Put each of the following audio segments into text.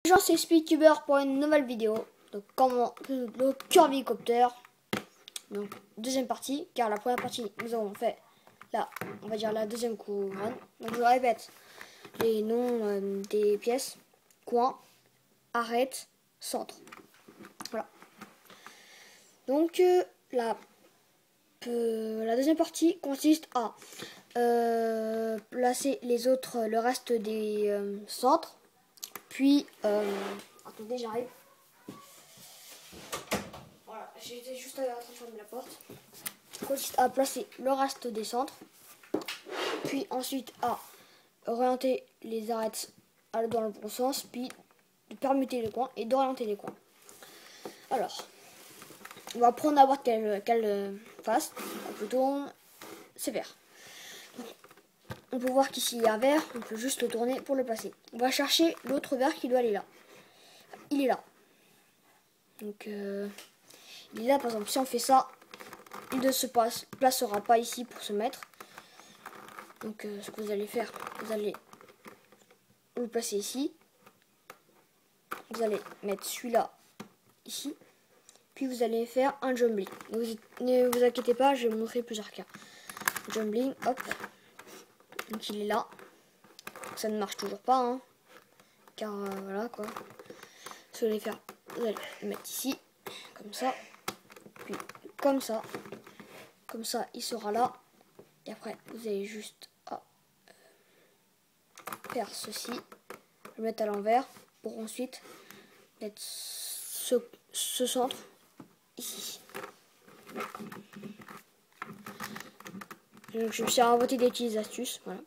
Bonjour, c'est Speedtuber pour une nouvelle vidéo. Donc comment le curvicopter. Donc deuxième partie, car la première partie nous avons fait là, on va dire la deuxième couronne. Donc je répète les noms des pièces: coin, arête, centre. Voilà. Donc la deuxième partie consiste à placer le reste des centres. Puis, attendez, j'arrive. Voilà, j'étais juste en train de fermer la porte. Consiste à placer le reste des centres. Puis ensuite à orienter les arêtes dans le bon sens. Puis de permuter les coins et d'orienter les coins. Alors, on va prendre n'importe quelle face. Plutôt, c'est vert. On peut voir qu'ici il y a un vert, on peut juste le tourner pour le placer. On va chercher l'autre vert qui doit aller là. Il est là. Donc il est là, par exemple, si on fait ça, il ne se placera pas ici pour se mettre. Donc ce que vous allez faire, vous allez le placer ici. Vous allez mettre celui-là ici. Puis vous allez faire un jumbling. Ne vous inquiétez pas, je vais vous montrer plusieurs cas. Jumbling, hop. Donc il est là. Ça ne marche toujours pas, hein. Car voilà quoi. Ce que vous allez faire, vous allez le mettre ici, comme ça. Puis comme ça. Comme ça, il sera là. Et après, vous allez juste faire ceci. Le mettre à l'envers. Pour ensuite mettre ce centre ici. Donc, je me suis inventé des petites astuces. Voilà.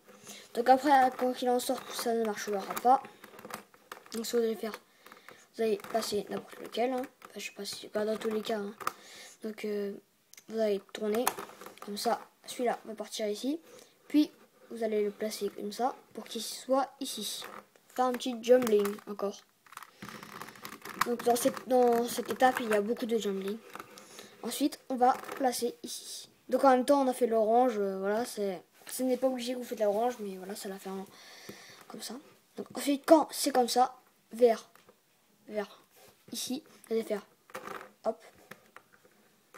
Donc après, quand il en sort, ça ne marchera pas. Donc ce que vous allez faire, vous allez passer n'importe lequel. Hein. Enfin, je sais pas si pas dans tous les cas. Hein. Donc vous allez tourner comme ça. Celui-là va partir ici. Puis vous allez le placer comme ça pour qu'il soit ici. Faire un petit jumbling encore. Donc dans cette étape, il y a beaucoup de jumbling. Ensuite, on va placer ici. Donc en même temps, on a fait l'orange. Voilà, ce n'est pas obligé que vous faites l'orange, mais voilà, ça l'a fait comme ça. Donc ensuite, quand c'est comme ça, vert, ici, vous allez faire hop.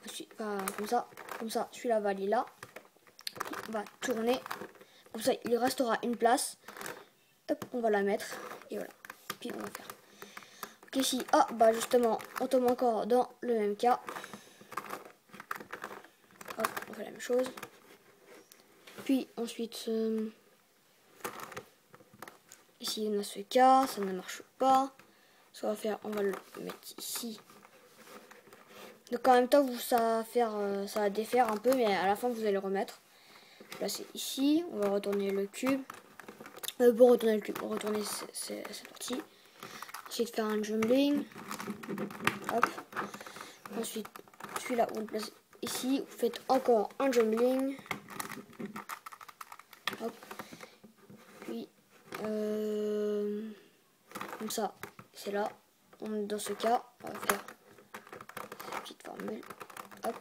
Ensuite, comme ça, celui-là va aller là. On va tourner. Comme ça, il restera une place. Hop, on va la mettre. Et voilà. Puis on va faire. Donc ici, bah justement, on tombe encore dans le même cas. Hop, on fait la même chose. Puis ensuite, ici on a ce cas, ça ne marche pas. Ce qu'on va faire, on va le mettre ici. Donc en même temps, ça va défaire un peu, mais à la fin vous allez le remettre. Placer ici, on va retourner le cube. Pour retourner le cube, retourner cette partie. Ensuite faire un jumbling. Hop. Ensuite, celui-là, vous le placez ici. Vous faites encore un jumbling. Hop. Puis, comme ça, c'est là. Dans ce cas, on va faire cette petite formule. Hop.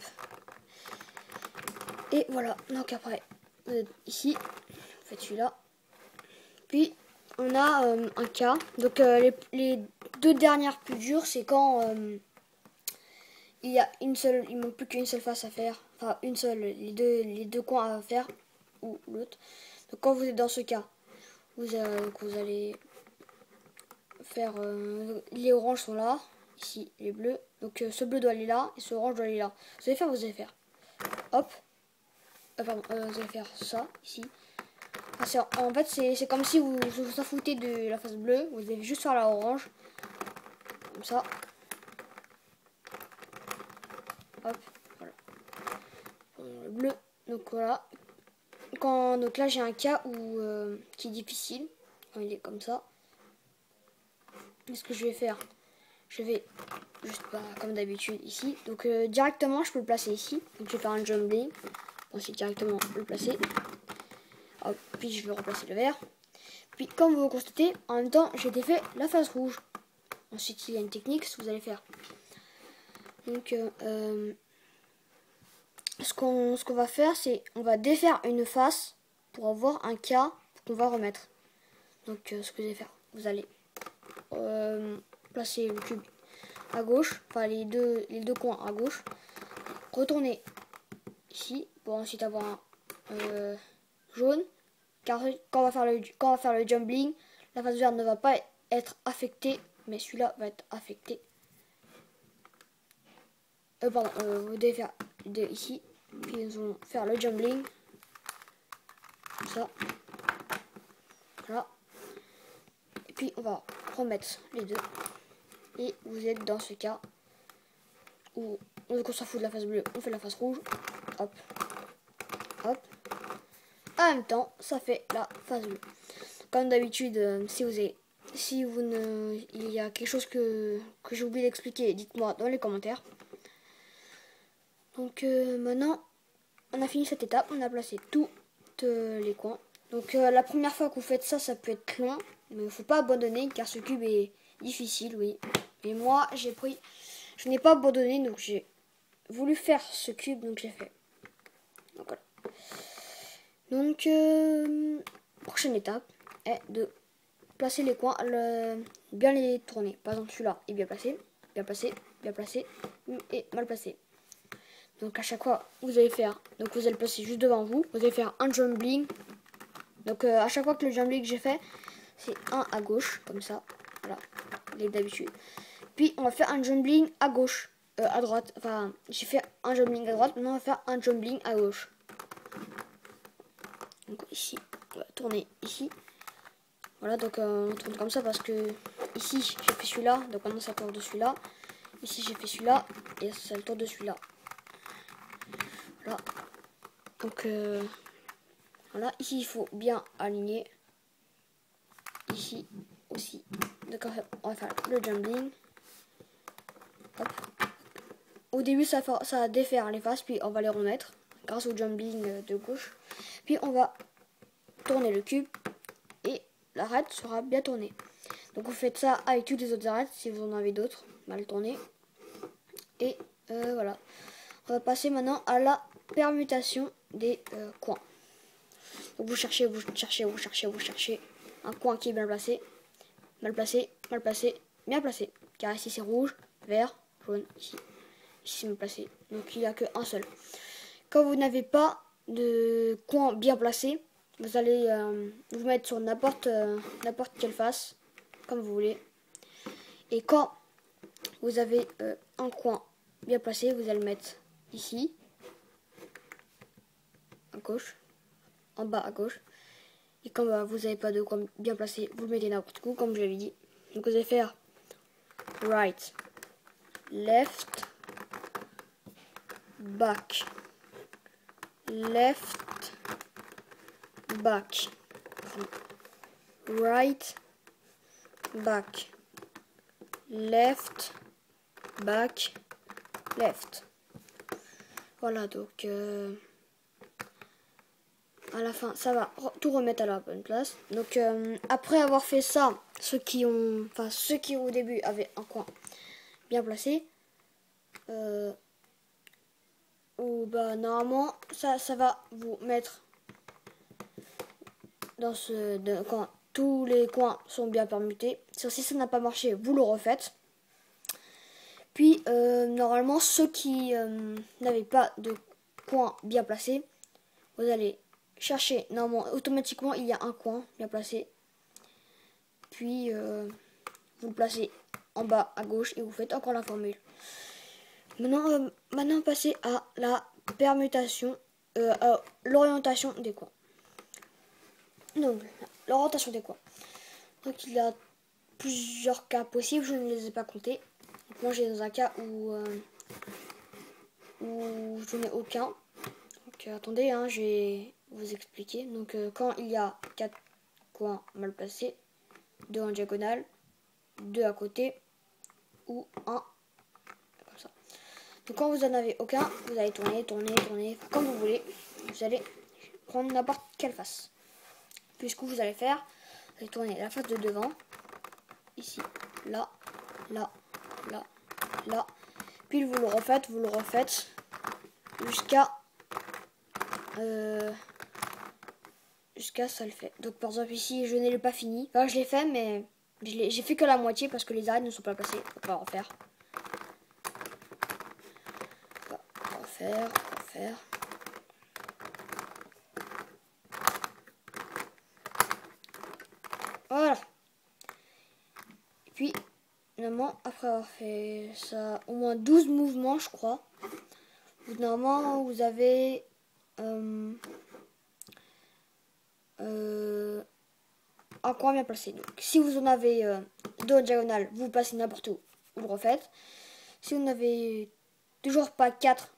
Et voilà. Donc après, vous êtes ici. Vous faites celui-là. Puis, on a un cas. Donc, les deux dernières plus dures, c'est quand il manque plus qu'une seule face à faire. Enfin, une seule, les deux coins à faire, ou l'autre. Donc, quand vous êtes dans ce cas, vous allez faire, les oranges sont là, ici, les bleus. Donc, ce bleu doit aller là, et ce orange doit aller là. Vous allez faire, hop. Pardon, vous allez faire ça, ici. En fait, c'est comme si vous vous en foutez de la face bleue. Vous allez juste faire la orange. Comme ça. Hop, voilà. Le bleu. Donc voilà. Donc là, j'ai un cas qui est difficile. Quand il est comme ça. Ce que je vais faire, je vais juste comme d'habitude ici. Donc directement, je peux le placer ici. Donc je vais faire un jumbling. Ensuite, directement le placer. Hop, puis je vais replacer le vert. Puis comme vous le constatez, en même temps j'ai défait la face rouge. Ensuite il y a une technique, ce que vous allez faire. Donc ce qu'on va faire, c'est on va défaire une face pour avoir un cas qu'on va remettre. Donc ce que vous allez faire, vous allez placer le cube à gauche, enfin les deux coins à gauche. Retourner ici pour ensuite avoir un jaune. Car quand on va faire le jumbling, la face verte ne va pas être affectée, mais celui-là va être affecté. Pardon, vous devez faire ici, puis nous allons faire le jumbling, comme ça, voilà. Et puis on va remettre les deux. Et vous êtes dans ce cas où on s'en fout de la face bleue, on fait la face rouge. Hop, hop. En même temps, ça fait la face bleue. Comme d'habitude, si vous ne, il y a quelque chose que j'ai oublié d'expliquer, dites-moi dans les commentaires. Donc maintenant, on a fini cette étape, on a placé tous les coins. Donc la première fois que vous faites ça, ça peut être long, mais il ne faut pas abandonner car ce cube est difficile, oui. Et moi, je n'ai pas abandonné, donc j'ai voulu faire ce cube, donc j'ai fait. Donc voilà. Donc prochaine étape est de placer les coins, bien les tourner. Par exemple, celui-là est bien placé, bien placé, bien placé et mal placé. Donc à chaque fois, vous allez faire, donc vous allez le placer juste devant vous. Vous allez faire un jumbling. Donc à chaque fois que le jumbling que j'ai fait, c'est un à gauche, comme ça. Voilà, comme d'habitude. Puis on va faire un jumbling à gauche, à droite. Enfin, j'ai fait un jumbling à droite, maintenant on va faire un jumbling à gauche. Donc ici, on va tourner ici. Voilà, donc on tourne comme ça parce que ici j'ai fait celui-là, donc maintenant c'est le tour de celui-là. Ici j'ai fait celui-là et c'est le tour de celui-là. Voilà. Donc voilà, ici il faut bien aligner. Ici aussi. Donc on va faire le jumbling. Hop. Au début ça va défaire les faces, puis on va les remettre grâce au jumbling de gauche. Puis on va tourner le cube et l'arête sera bien tournée. Donc vous faites ça avec toutes les autres arêtes si vous en avez d'autres, mal tournées. Et voilà. On va passer maintenant à la permutation des coins. Donc vous cherchez un coin qui est bien placé, mal placé, mal placé, bien placé. Car ici c'est rouge, vert, jaune, ici c'est mal placé. Donc il n'y a qu'un seul. Quand vous n'avez pas de coin bien placé, vous allez vous mettre sur n'importe quelle face, comme vous voulez. Et quand vous avez un coin bien placé, vous allez le mettre ici, à gauche, en bas à gauche. Et quand vous n'avez pas de coin bien placé, vous le mettez n'importe où, comme je l'avais dit. Donc vous allez faire right, left, back, left, back, right, back, left, back, left. Voilà, donc à la fin, ça va tout remettre à la bonne place. Donc après avoir fait ça, ceux qui au début avaient un coin bien placé, ou bah normalement ça va vous mettre dans quand tous les coins sont bien permutés. Si ça n'a pas marché, vous le refaites. Puis normalement ceux qui n'avaient pas de coin bien placé, vous allez chercher, normalement automatiquement il y a un coin bien placé. Puis vous le placez en bas à gauche et vous faites encore la formule. Maintenant passer à la permutation, à l'orientation des coins. Donc l'orientation des coins. Donc il y a plusieurs cas possibles, je ne les ai pas comptés. Donc moi j'ai dans un cas où je n'ai aucun. Donc attendez, hein, je vais vous expliquer. Donc quand il y a 4 coins mal placés, 2 en diagonale, 2 à côté ou 1 comme ça. Donc quand vous n'en avez aucun, vous allez tourner, comme vous voulez. Vous allez prendre n'importe quelle face. Puis ce que vous allez faire, vous allez tourner la face de devant, ici, là, là, là, là. Puis vous le refaites jusqu'à ça le fait. Donc par exemple ici, je ne l'ai pas fini. Enfin je l'ai fait, mais J'ai fait que la moitié parce que les arêtes ne sont pas placées. On va refaire. On va refaire. Voilà. Et puis, normalement, après avoir fait ça, au moins 12 mouvements, je crois. Normalement, vous avez un coin bien placé. Donc, si vous en avez deux en diagonale, vous passez n'importe où, vous le refaites. Si vous n'avez toujours pas 4,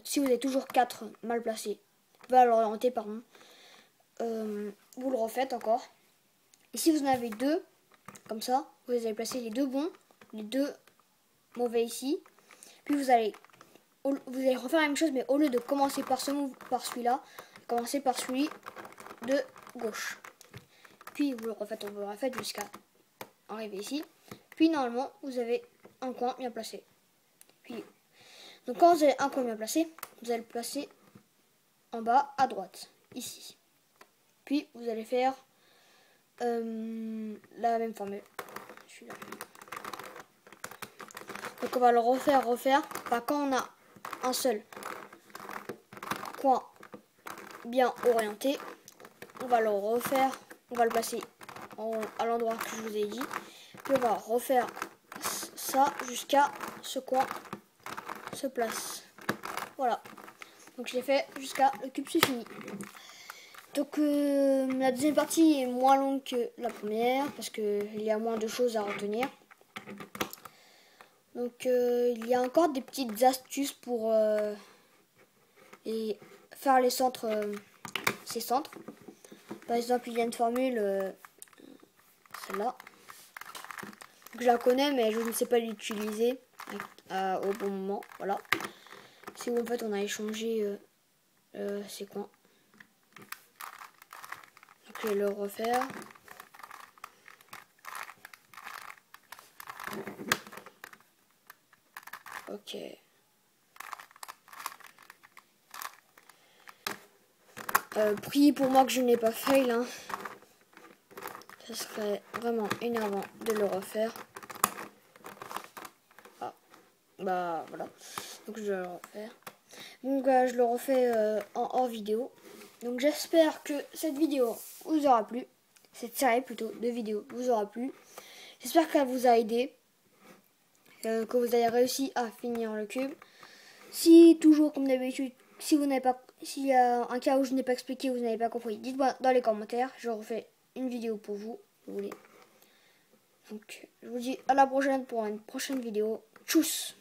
si vous avez toujours 4 mal placés, mal orientés, pardon, vous le refaites encore. Et si vous en avez deux, comme ça, vous allez placer les deux bons, les deux mauvais ici. Puis vous allez refaire la même chose, mais au lieu de commencer par celui-là, commencez par celui de gauche. Puis vous le refaites jusqu'à arriver ici. Puis normalement, vous avez un coin bien placé. Puis, donc quand vous avez un coin bien placé, vous allez le placer en bas à droite, ici. Puis vous allez faire la même formule. Donc on va le refaire. Enfin, quand on a un seul coin bien orienté, on va le refaire. On va le placer à l'endroit que je vous ai dit. Puis on va refaire ça jusqu'à ce coin se place. Voilà. Donc je l'ai fait jusqu'à le cube, c'est fini. Donc la deuxième partie est moins longue que la première parce qu'il y a moins de choses à retenir. Donc il y a encore des petites astuces pour faire les centres, ces centres. Par exemple, il y a une formule, celle-là. Je la connais, mais je ne sais pas l'utiliser au bon moment. Voilà. C'est où en fait on a échangé ces coins. Donc je vais le refaire. Ok. Priez pour moi que je n'ai pas fail. Hein. Ce serait vraiment énervant de le refaire. Ah. Bah voilà. Donc je vais le refaire. Donc je le refais en hors vidéo. Donc j'espère que cette vidéo vous aura plu. Cette série plutôt de vidéos vous aura plu. J'espère qu'elle vous a aidé. Que vous avez réussi à finir le cube. Si toujours comme d'habitude, si vous n'avez pas, s'il y a un cas où je n'ai pas expliqué, vous n'avez pas compris, dites-moi dans les commentaires. Je refais une vidéo pour vous, si vous voulez. Donc je vous dis à la prochaine pour une prochaine vidéo. Tchuss!